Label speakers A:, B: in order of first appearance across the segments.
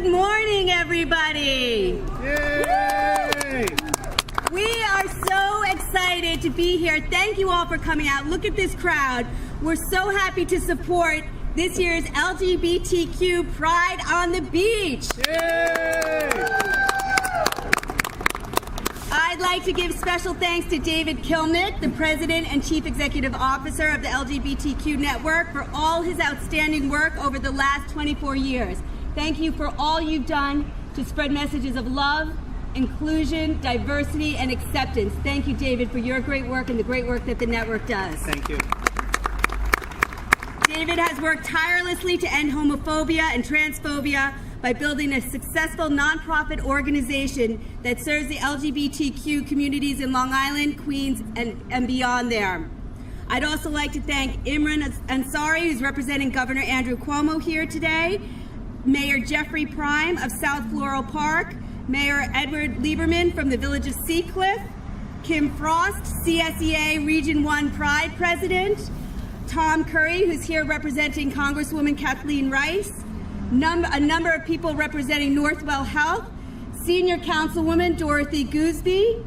A: Good morning, everybody.
B: Yay!
A: We are so excited to be here. Thank you all for coming out. Look at this crowd. We're so happy to support this year's LGBTQ Pride on the Beach.
B: Yay!
A: I'd like to give special thanks to David Kilmnick, the President and Chief Executive Officer of the LGBTQ Network, for all his outstanding work over the last 24 years. Thank you for all you've done to spread messages of love, inclusion, diversity, and acceptance. Thank you, David, for your great work and the great work that the network does.
B: Thank you.
A: David has worked tirelessly to end homophobia and transphobia by building a successful nonprofit organization that serves the LGBTQ communities in Long Island, Queens, and beyond there. I'd also like to thank Imran Ansari, who's representing Governor Andrew Cuomo here today, Mayor Jeffrey Prime of South Floral Park, Mayor Edward Lieberman from the Village of Seacliff, Kim Frost, CSEA Region 1 Pride President, Tom Curry, who's here representing Congresswoman Kathleen Rice, a number of people representing Northwell Health, Senior Councilwoman Dorothy Gooseby,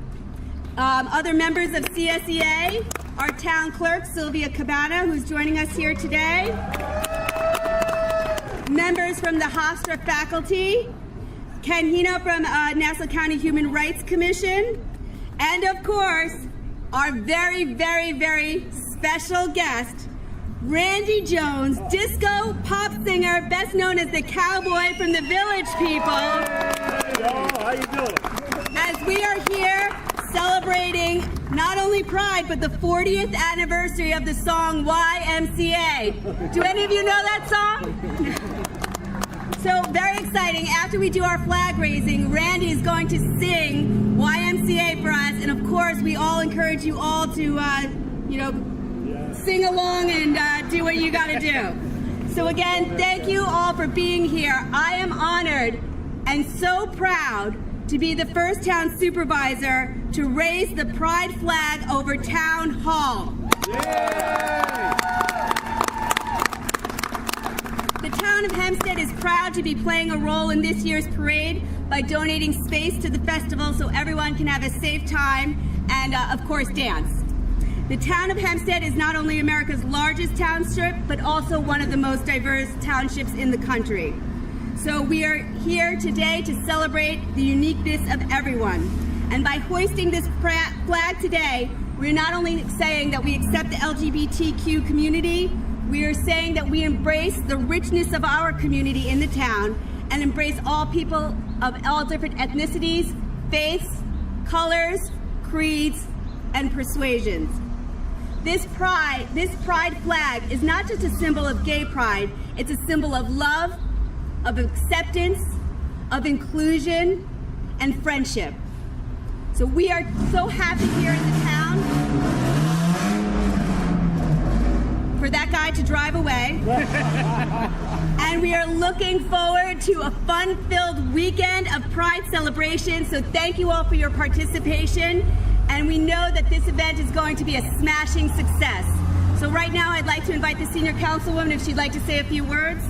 A: other members of CSEA, our town clerk Sylvia Cabana, who's joining us here today, members from the Hofstra faculty, Ken Hina from Nassau County Human Rights Commission, and of course, our very, very, very special guest, Randy Jones, disco pop singer, best known as the cowboy from the Village People.
B: Hey, y'all, how you doing?
A: As we are here celebrating not only Pride, but the 40th anniversary of the song YMCA. Do any of you know that song? So very exciting. After we do our flag raising, Randy is going to sing YMCA for us, and of course, we all encourage you all to, sing along and do what you got to do. So again, thank you all for being here. I am honored and so proud to be the first town supervisor to raise the Pride flag over Town Hall.
B: Yay!
A: The town of Hempstead is proud to be playing a role in this year's parade by donating space to the festival so everyone can have a safe time and, of course, dance. The town of Hempstead is not only America's largest township, but also one of the most diverse townships in the country. So we are here today to celebrate the uniqueness of everyone. And by hoisting this flag today, we're not only saying that we accept the LGBTQ community, we are saying that we embrace the richness of our community in the town and embrace all people of all different ethnicities, faiths, colors, creeds, and persuasions. This pride flag is not just a symbol of gay pride, it's a symbol of love, of acceptance, of inclusion, and friendship. So we are so happy here in the town for that guy to drive away. And we are looking forward to a fun-filled weekend of Pride celebration. So thank you all for your participation. And we know that this event is going to be a smashing success. So right now I'd like to invite the Senior Councilwoman if she'd like to say a few words.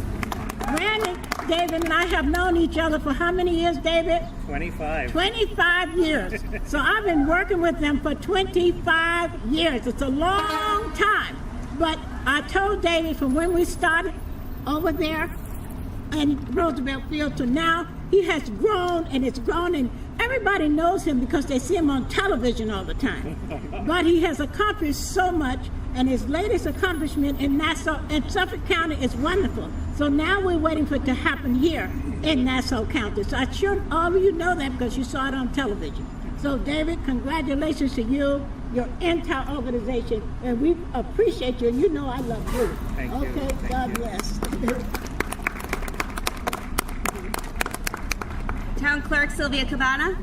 C: Randy, David, and I have known each other for how many years, David?
B: 25.
C: 25 years. So I've been working with them for 25 years. It's a long time. But I told David from when we started over there in Roosevelt Field to now, he has grown and it's grown, and everybody knows him because they see him on television all the time. But he has accomplished so much, and his latest accomplishment in Nassau and Suffolk County is wonderful. So now we're waiting for it to happen here in Nassau County. So I'm sure all of you know that because you saw it on television. So David, congratulations to you, your entire organization, and we appreciate you, and you know I love you.
B: Thank you.
C: Okay,
B: Thank
C: God
B: you.
C: bless.
A: Town Clerk Sylvia Cabana.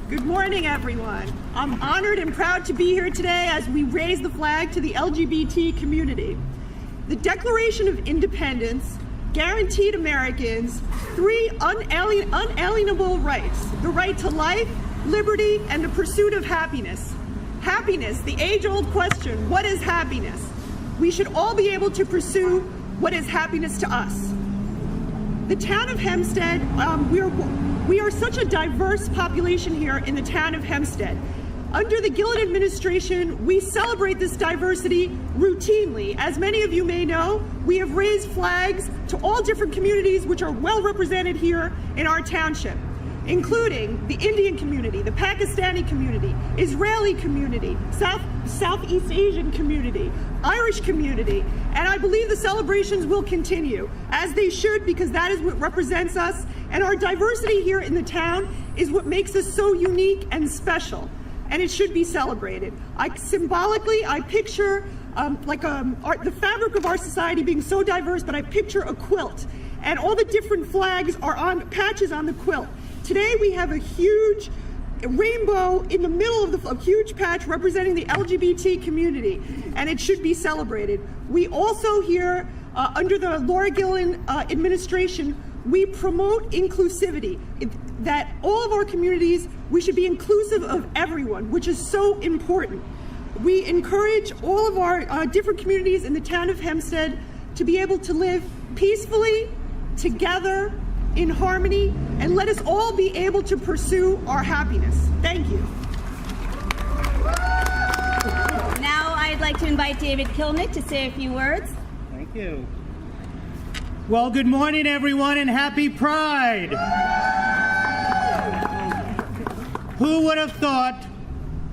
D: Good morning, everyone. I'm honored and proud to be here today as we raise the flag to the LGBT community. The Declaration of Independence guaranteed Americans three unalienable rights: the right to life, liberty, and the pursuit of happiness. Happiness, the age-old question, what is happiness? We should all be able to pursue what is happiness to us. The town of Hempstead, we are such a diverse population here in the town of Hempstead. Under the Gillen administration, we celebrate this diversity routinely. As many of you may know, we have raised flags to all different communities which are well represented here in our township, including the Indian community, the Pakistani community, Israeli community, Southeast Asian community, Irish community, and I believe the celebrations will continue, as they should, because that is what represents us, and our diversity here in the town is what makes us so unique and special, and it should be celebrated. I picture the fabric of our society being so diverse, but I picture a quilt, and all the different flags are on patches on the quilt. Today we have a huge rainbow in the middle of a huge patch representing the LGBT community, and it should be celebrated. We also here, under the Laura Gillen administration, we promote inclusivity, that all of our communities, we should be inclusive of everyone, which is so important. We encourage all of our different communities in the town of Hempstead to be able to live peacefully, together, in harmony, and let us all be able to pursue our happiness. Thank you.
A: Now I'd like to invite David Kilmnick to say a few words.
B: Thank you. Well, good morning, everyone, and happy Pride. Who would have thought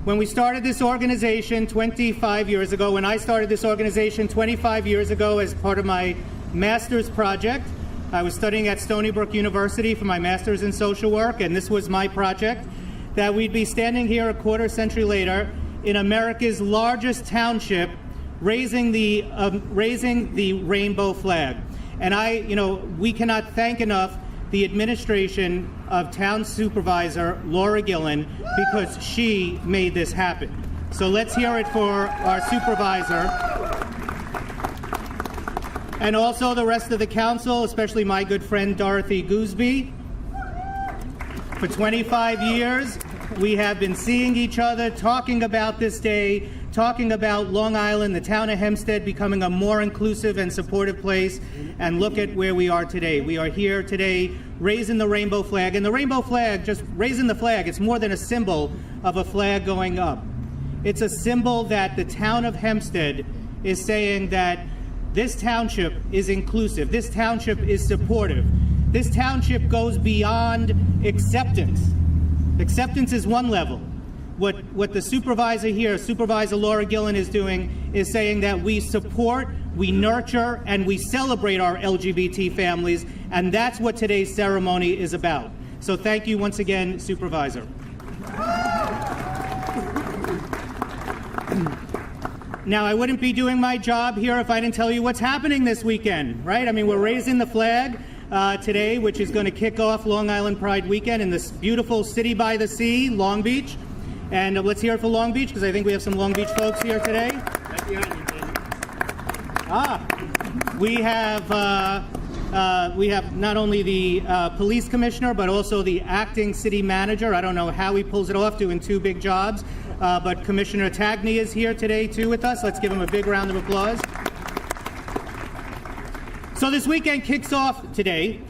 B: when we started this organization 25 years ago, when I started this organization 25 years ago as part of my master's project, I was studying at Stony Brook University for my master's in social work, and this was my project, that we'd be standing here a quarter century later in America's largest township raising the rainbow flag. And we cannot thank enough the administration of Town Supervisor Laura Gillen, because she made this happen. So let's hear it for our supervisor. And also the rest of the council, especially my good friend Dorothy Gooseby. For 25 years, we have been seeing each other, talking about this day, talking about Long Island, the town of Hempstead becoming a more inclusive and supportive place, and look at where we are today. We are here today raising the rainbow flag, and the rainbow flag, just raising the flag, it's more than a symbol of a flag going up. It's a symbol that the town of Hempstead is saying that this township is inclusive. This township is supportive. This township goes beyond acceptance. Acceptance is one level. What the supervisor here, Supervisor Laura Gillen, is doing is saying that we support, we nurture, and we celebrate our LGBT families, and that's what today's ceremony is about. So thank you once again, Supervisor. Now, I wouldn't be doing my job here if I didn't tell you what's happening this weekend, right? I mean, we're raising the flag today, which is going to kick off Long Island Pride Weekend in this beautiful city by the sea, Long Beach. And let's hear it for Long Beach, because I think we have some Long Beach folks here today. We have not only the police commissioner, but also the acting city manager. I don't know how he pulls it off, doing two big jobs. But Commissioner Tagney is here today, too, with us. Let's give him a big round of applause. So this weekend kicks off today.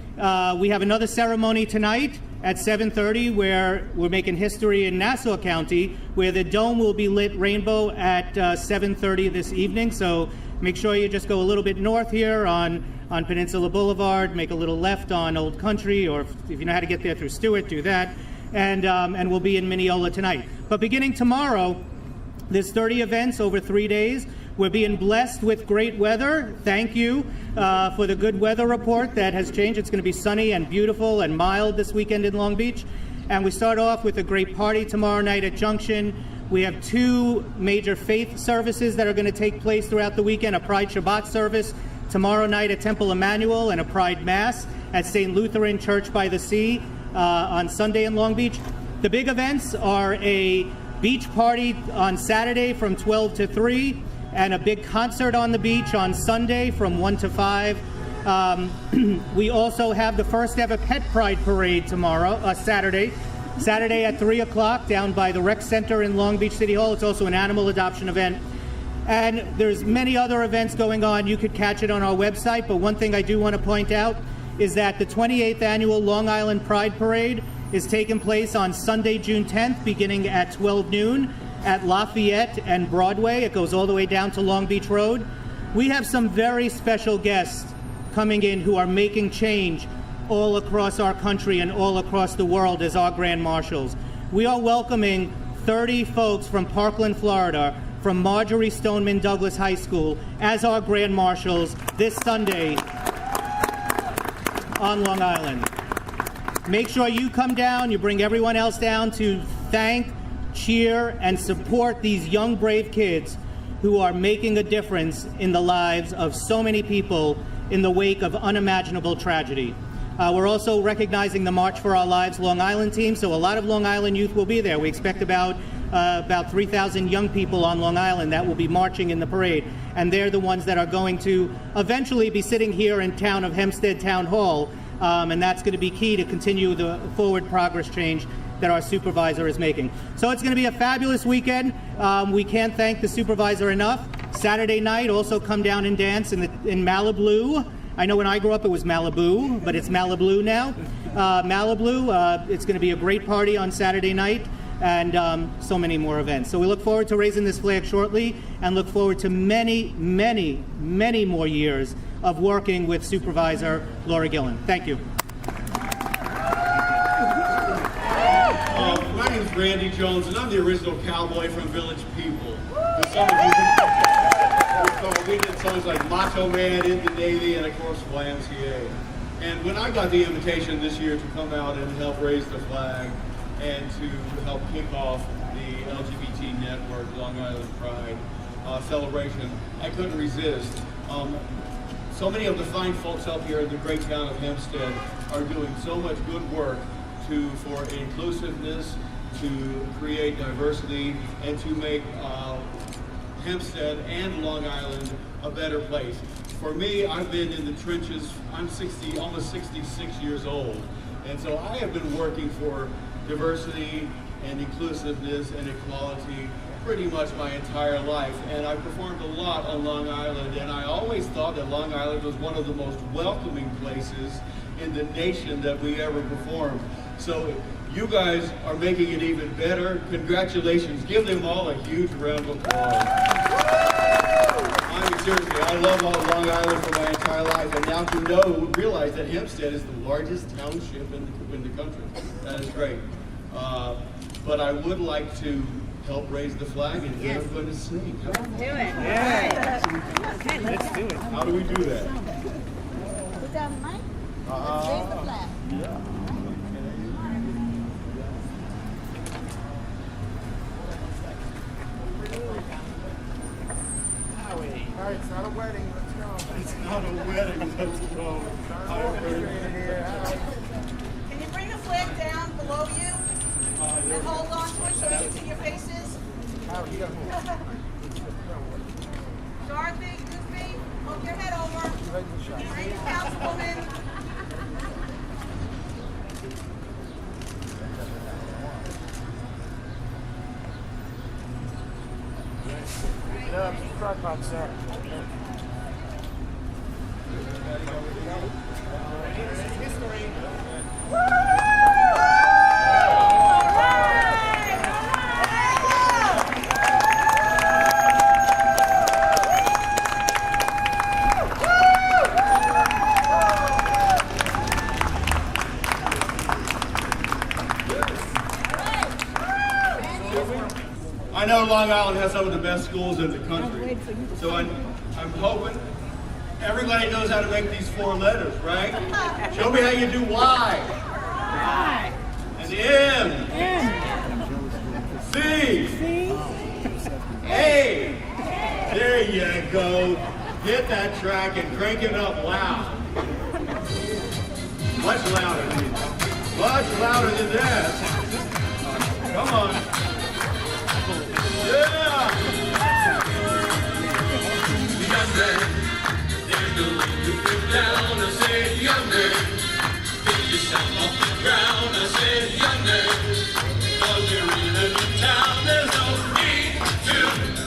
B: We have another ceremony tonight at 7:30, where we're making history in Nassau County, where the dome will be lit rainbow at 7:30 this evening. So make sure you just go a little bit north here on Peninsula Boulevard, make a little left on Old Country, or if you know how to get there through Stewart, do that. And we'll be in Mineola tonight. But beginning tomorrow, there's 30 events over 3 days. We're being blessed with great weather. Thank you for the good weather report that has changed. It's going to be sunny and beautiful and mild this weekend in Long Beach. And we start off with a great party tomorrow night at Junction. We have two major faith services that are going to take place throughout the weekend, a Pride Shabbat service tomorrow night at Temple Emmanuel, and a Pride Mass at St. Lutheran Church by the Sea on Sunday in Long Beach. The big events are a beach party on Saturday from 12 to 3, and a big concert on the beach on Sunday from 1 to 5. We also have the first ever Pet Pride Parade tomorrow, Saturday at 3 o'clock down by the Rec Center in Long Beach City Hall. It's also an animal adoption event. And there's many other events going on. You could catch it on our website, but one thing I do want to point out is that the 28th Annual Long Island Pride Parade is taking place on Sunday, June 10th, beginning at 12 noon at Lafayette and Broadway. It goes all the way down to Long Beach Road. We have some very special guests coming in who are making change all across our country and all across the world as our Grand Marshals. We are welcoming 30 folks from Parkland, Florida, from Marjorie Stoneman Douglas High School as our Grand Marshals this Sunday on Long Island. Make sure you come down, you bring everyone else down to thank, cheer, and support these young, brave kids who are making a difference in the lives of so many people in the wake of unimaginable tragedy. We're also recognizing the March for Our Lives Long Island team, so a lot of Long Island youth will be there. We expect about 3,000 young people on Long Island that will be marching in the parade, and they're the ones that are going to eventually be sitting here in town of Hempstead Town Hall, and that's going to be key to continue the forward progress change that our supervisor is making. So it's going to be a fabulous weekend. We can't thank the supervisor enough. Saturday night, also come down and dance in Malibu. I know when I grew up it was Malibu, but it's Malibu now. It's going to be a great party on Saturday night, and so many more events. So we look forward to raising this flag shortly and look forward to many, many, many more years of working with Supervisor Laura Gillen. Thank you.
E: My name is Randy Jones, and I'm the original cowboy from Village People. For some of you, we did songs like Macho Man, In the Navy, and of course YMCA. And when I got the invitation this year to come out and help raise the flag and to help kick off the LGBT Network Long Island Pride celebration, I couldn't resist. So many of the fine folks up here in the great town of Hempstead are doing so much good work for inclusiveness, to create diversity, and to make Hempstead and Long Island a better place. For me, I've been in the trenches. I'm almost 66 years old, and so I have been working for diversity and inclusiveness and equality pretty much my entire life, and I performed a lot on Long Island, and I always thought that Long Island was one of the most welcoming places in the nation that we ever performed. So you guys are making it even better. Congratulations. Give them all a huge round of applause. I mean, seriously, I love Long Island for my entire life, and now to realize that Hempstead is the largest township in the country. That is great. But I would like to help raise the flag and get everybody to sing.
A: Let's do it.
B: Yeah.
A: Okay,
B: Let's do it.
E: How do we do that?
F: Put down the mic. Let's raise the flag.
E: Yeah.
G: All right, it's not a wedding. Let's go.
E: It's not a wedding. Let's go.
F: Can you bring the flag down below you and hold on to it so we can see your faces? Dorothy, Goofy, hold your head over. Bring the councilwoman.
G: Tripod set.
E: I know Long Island has some of the best schools in the country, so I'm hoping everybody knows how to make these 4 letters, right? Show me how you do Y. Y. And M. C. A. There you go. Hit that track and crank it up loud. Much louder. Much louder than that. Come on. Yeah! Young man, there's no need to put down. I said, young man, pick yourself off the ground. I said, young man, 'cause you're in a new town. There's no need to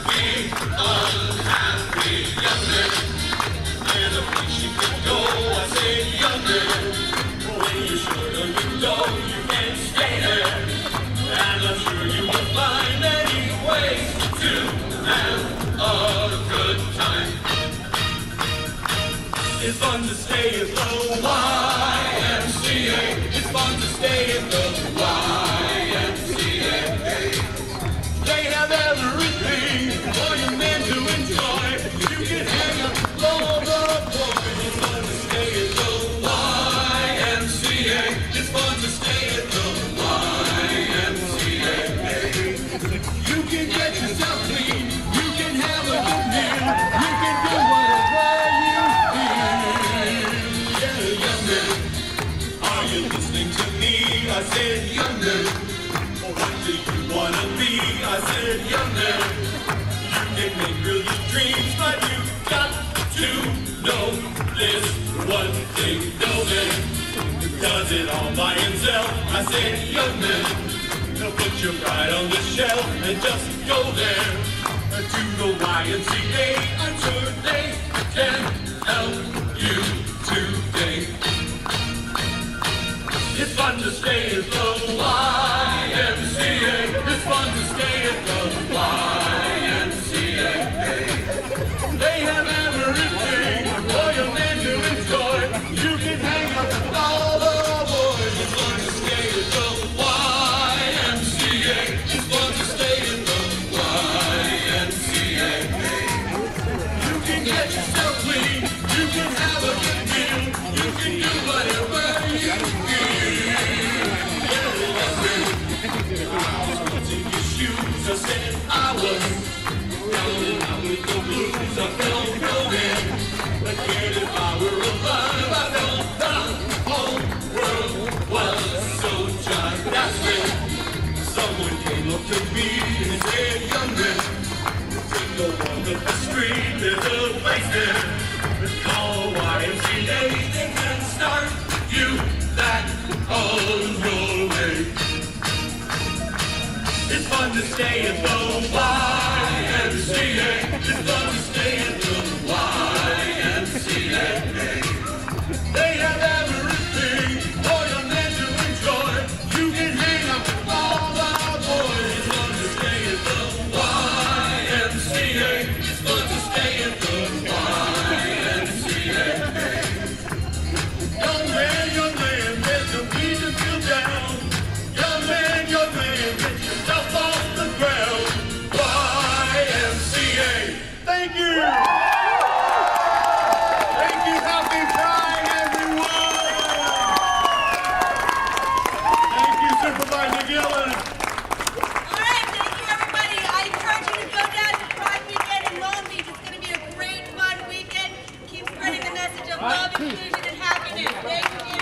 E: be unhappy, young man. There's a place you can go. I said, young man. fun to stay at the YMCA. It's fun to stay at the YMCA. They have everything for your men to enjoy. You can hang up all the boys. It's fun to stay at the YMCA. It's fun to stay at the YMCA. You can get yourself clean. You can have a good meal. You can do whatever you feel. Yeah, young man, are you listening to me? I said, young man. What do you wanna be? I said, young man. You can make brilliant dreams, but you got to know this one thing. No man does it all by himself. I said, young man, put your pride on the shelf and just go there to the YMCA. I'm sure they can help you today. It's fun to stay at the YMCA. It's fun to stay at the YMCA. They have everything for your men to enjoy. You can hang out with all the boys. It's fun to stay at the YMCA. It's fun to stay at the YMCA. You can get yourself clean. You can have a good meal. You can do whatever you feel. I said I was down with the blues. I felt no end. I cared if I were alive. I felt the whole world was so giant. That's when someone came up to me and said, young man, take a walk up the street. There's a place there. It's called YMCA. They can start you back on your way. It's fun to stay at the YMCA. It's fun to stay at the YMCA. They have everything for your men to enjoy. You can hang out with all the boys. It's fun to stay at the YMCA. It's fun to stay at the YMCA. Young man, there's no need to feel down. Young man, get yourself off the ground. YMCA. Thank you. Thank you. Happy Pride, everyone. Thank you, Supervisor Gillen.
A: All right, thank you, everybody. I encourage you to go down to Pride Weekend in Long Beach. It's going to be a great, fun weekend. Keep spreading the message of love, inclusion, and happiness. Thank you.